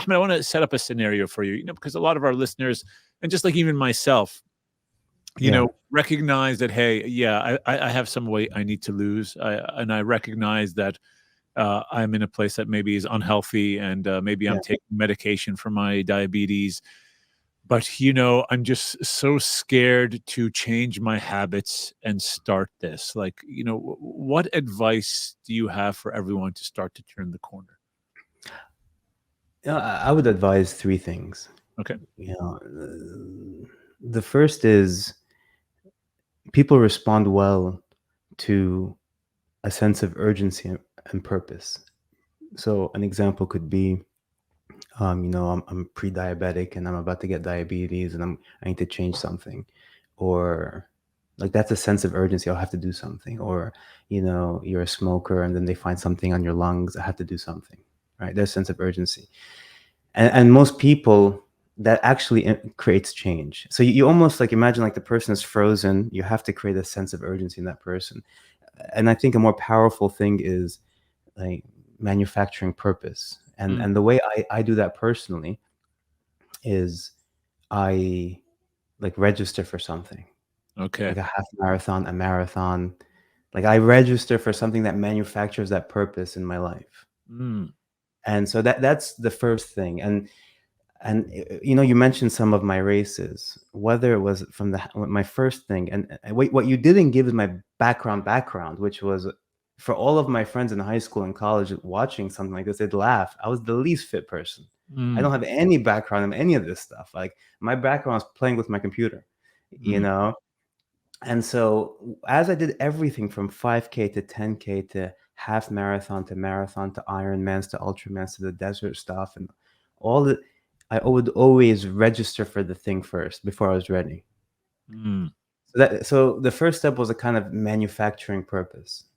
Ahmed, I want to set up a scenario for you, because a lot of our listeners, and just like even myself, Yeah. recognize that, hey, yeah, I have some weight I need to lose. And I recognize that I'm in a place that maybe is unhealthy, and maybe I'm Yeah. taking medication for my diabetes. But, I'm just so scared to change my habits and start this. Like, what advice do you have for everyone to start to turn the corner? I would advise three things. Okay. You know, the first is people respond well to a sense of urgency and purpose. So an example could be, I'm pre-diabetic and I'm about to get diabetes, and I need to change something, or like that's a sense of urgency. I'll have to do something. Or you're a smoker and then they find something on your lungs. I have to do something. Right? There's a sense of urgency, and most people, that actually creates change. So you almost like imagine like the person is frozen. You have to create a sense of urgency in that person. And I think a more powerful thing is like manufacturing purpose. And the way I do that personally is I like register for something, Okay. like a half marathon, a marathon. Like I register for something that manufactures that purpose in my life. Mm. And so that's the first thing. And you mentioned some of my races, whether it was from my first thing, and what you didn't give is my background, which was for all of my friends in high school and college watching something like this, they'd laugh. I was the least fit person. I don't have any background in any of this stuff. Like my background was playing with my computer, And so as I did everything from 5K to 10K to half marathon to Ironmans to Ultramans to the desert stuff and all the, I would always register for the thing first before I was ready. So the first step was a kind of manufacturing purpose.